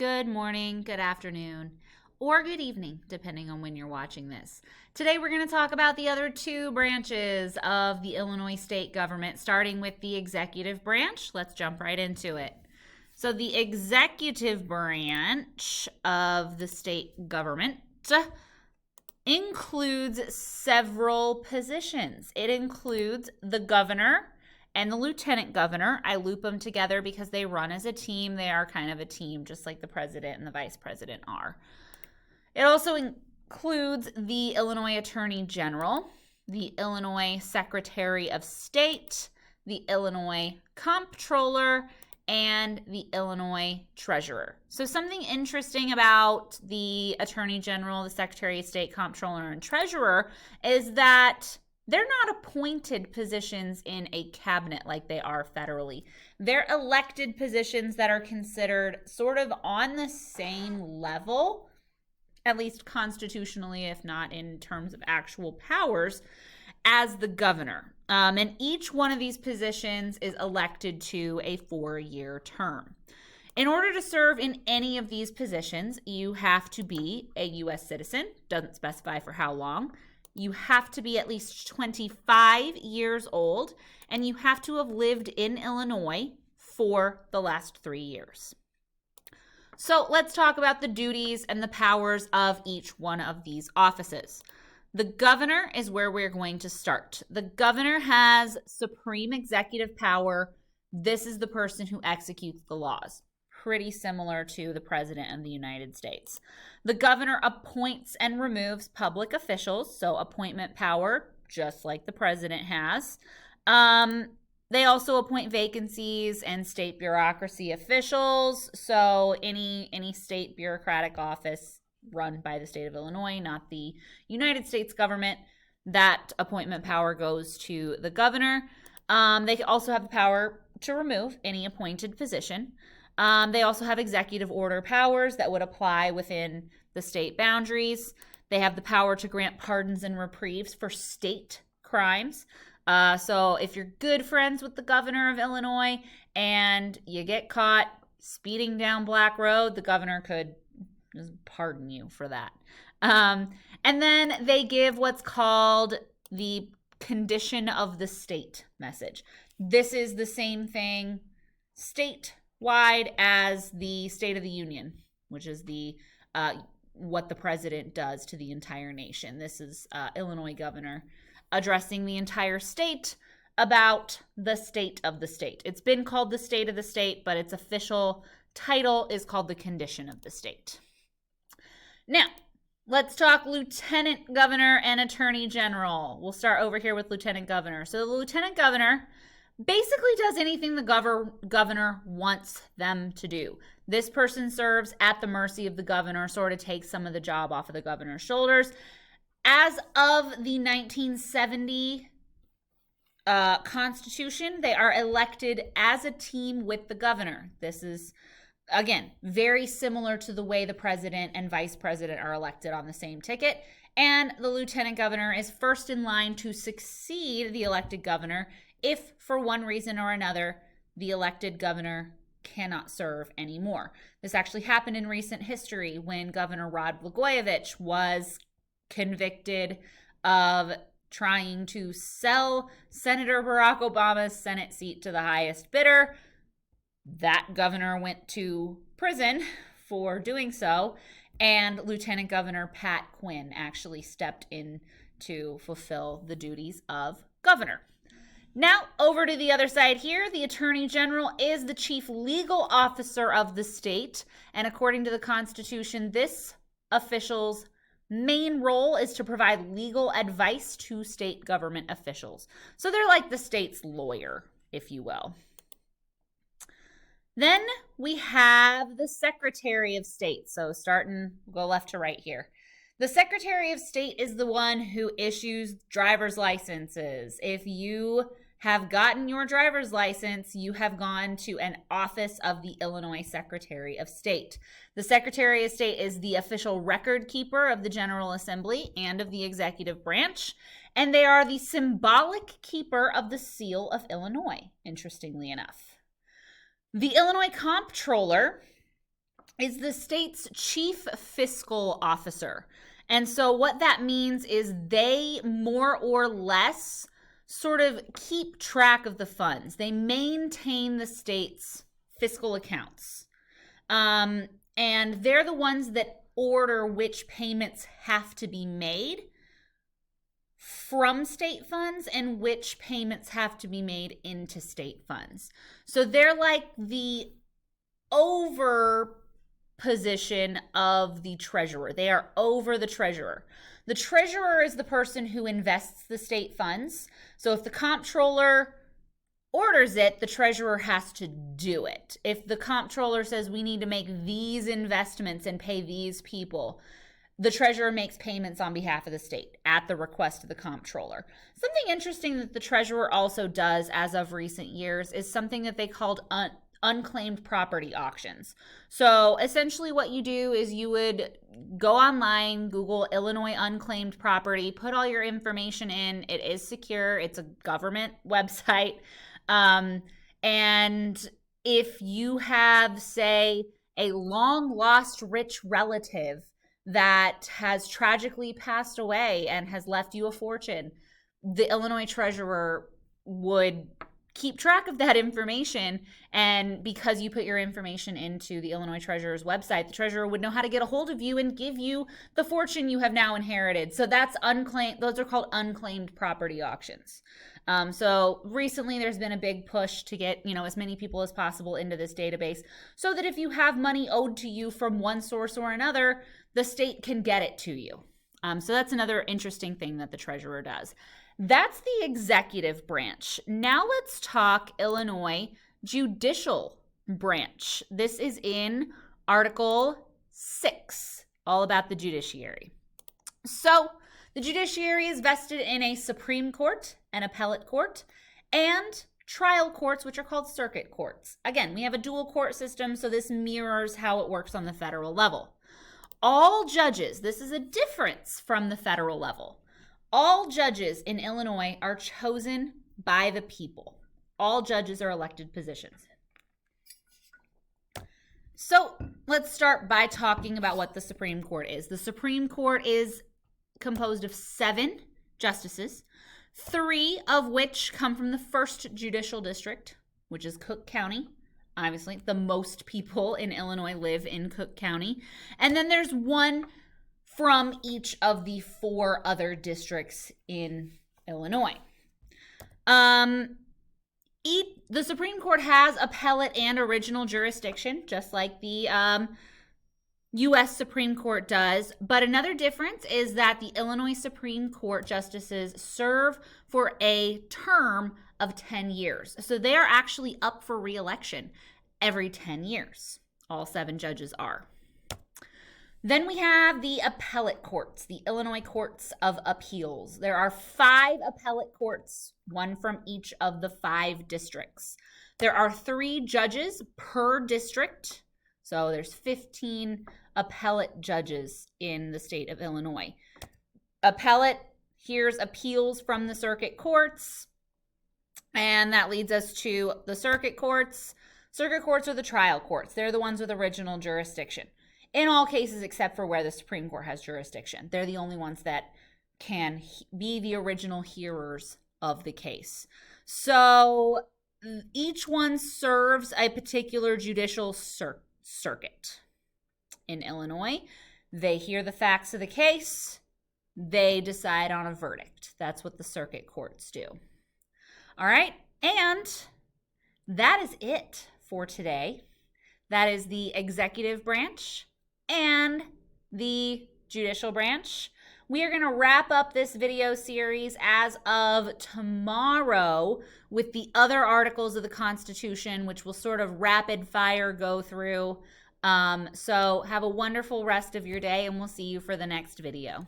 good morning, good afternoon, or good evening, depending on when you're watching this. Today we're going to talk about the other two branches of the Illinois state government, starting with the executive branch. Let's jump right into it. So the executive branch of the state government includes several positions. It includes the governor and the lieutenant governor. I loop them together because they run as a team. They are kind of a team, just like the president and the vice president are. It also includes the Illinois Attorney General, the Illinois Secretary of State, the Illinois Comptroller, and the Illinois Treasurer. So something interesting about the Attorney General, the Secretary of State, Comptroller, and Treasurer is that they're not appointed positions in a cabinet like they are federally. They're elected positions that are considered sort of on the same level, at least constitutionally, if not in terms of actual powers, as the governor. And each one of these positions is elected to a 4-year term. In order to serve in any of these positions, you have to be a U.S. citizen, doesn't specify for how long. You have to be at least 25 years old, and you have to have lived in Illinois for the last 3 years. So let's talk about the duties and the powers of each one of these offices. The governor is where we're going to start. The governor has supreme executive power. This is the person who executes the laws. Pretty similar to the President of the United States. The governor appoints and removes public officials, so appointment power, just like the president has. They also appoint vacancies and state bureaucracy officials, so any state bureaucratic office run by the state of Illinois, not the United States government, that appointment power goes to the governor. They also have the power to remove any appointed position. They also have executive order powers that would apply within the state boundaries. They have the power to grant pardons and reprieves for state crimes. So if you're good friends with the governor of Illinois and you get caught speeding down Black Road, the governor could just pardon you for that. And then they give what's called the condition of the state message. This is the same thing statewide as the State of the Union, which is the what the president does to the entire nation. This is Illinois governor addressing the entire state about the state of the state. It's been called the state of the state, but its official title is called the condition of the state. Now, let's talk lieutenant governor and attorney general. We'll start over here with lieutenant governor. So the lieutenant governor basically does anything the governor wants them to do. This person serves at the mercy of the governor, sort of takes some of the job off of the governor's shoulders. As of the 1970 Constitution, they are elected as a team with the governor. This is, again, very similar to the way the president and vice president are elected on the same ticket. And the lieutenant governor is first in line to succeed the elected governor if, for one reason or another, the elected governor cannot serve anymore. This actually happened in recent history when Governor Rod Blagojevich was convicted of trying to sell Senator Barack Obama's Senate seat to the highest bidder. That governor went to prison for doing so, and Lieutenant Governor Pat Quinn actually stepped in to fulfill the duties of governor. Now, over to the other side here, the Attorney General is the chief legal officer of the state, and according to the Constitution, this official's main role is to provide legal advice to state government officials. So they're like the state's lawyer, if you will. Then we have the Secretary of State. So go left to right here. The Secretary of State is the one who issues driver's licenses. If you have gotten your driver's license, you have gone to an office of the Illinois Secretary of State. The Secretary of State is the official record keeper of the General Assembly and of the executive branch, and they are the symbolic keeper of the seal of Illinois, interestingly enough. The Illinois Comptroller is the state's chief fiscal officer. And so what that means is they more or less sort of keep track of the funds. They maintain the state's fiscal accounts. And they're the ones that order which payments have to be made from state funds and which payments have to be made into state funds. So they're like the over position of the treasurer. They are over the treasurer. The treasurer is the person who invests the state funds. So if the comptroller orders it, the treasurer has to do it. If the comptroller says we need to make these investments and pay these people, the treasurer makes payments on behalf of the state at the request of the comptroller. Something interesting that the treasurer also does as of recent years is something that they called unclaimed property auctions. So essentially what you do is you would go online, Google Illinois unclaimed property, put all your information in. It is secure. It's a government website. And if you have, say, a long lost rich relative that has tragically passed away and has left you a fortune, the Illinois treasurer would keep track of that information. And because you put your information into the Illinois treasurer's website, the treasurer would know how to get a hold of you and give you the fortune you have now inherited. So that's unclaimed. Those are called unclaimed property auctions. So recently there's been a big push to get, as many people as possible into this database so that if you have money owed to you from one source or another, the state can get it to you. So that's another interesting thing that the treasurer does. That's the executive branch. Now let's talk Illinois judicial branch. This is in Article 6, all about the judiciary. So the judiciary is vested in a Supreme Court, an appellate court, and trial courts, which are called circuit courts. Again, we have a dual court system, so this mirrors how it works on the federal level. All judges, this is a difference from the federal level. All judges in Illinois are chosen by the people. All judges are elected positions. So let's start by talking about what the Supreme Court is. The Supreme Court is composed of 7 justices, 3 of which come from the 1st Judicial District, which is Cook County. Obviously, the most people in Illinois live in Cook County. And then there's 1 from each of the 4 other districts in Illinois. The Supreme Court has appellate and original jurisdiction, just like the U.S. Supreme Court does. But another difference is that the Illinois Supreme Court justices serve for a term of 10 years. So they are actually up for re-election every 10 years. All 7 judges are. Then we have the appellate courts, the Illinois Courts of Appeals. There are 5 appellate courts, 1 from each of the 5 districts. There are 3 judges per district, so there's 15 appellate judges in the state of Illinois. Appellate hears appeals from the circuit courts, and that leads us to the circuit courts. Circuit courts are the trial courts. They're the ones with original jurisdiction. In all cases except for where the Supreme Court has jurisdiction. They're the only ones that can be the original hearers of the case. So each one serves a particular judicial circuit. In Illinois, they hear the facts of the case. They decide on a verdict. That's what the circuit courts do. All right, and that is it for today. That is the executive branch and the judicial branch. We are going to wrap up this video series as of tomorrow with the other articles of the Constitution, which will sort of rapid fire go through. So have a wonderful rest of your day, and we'll see you for the next video.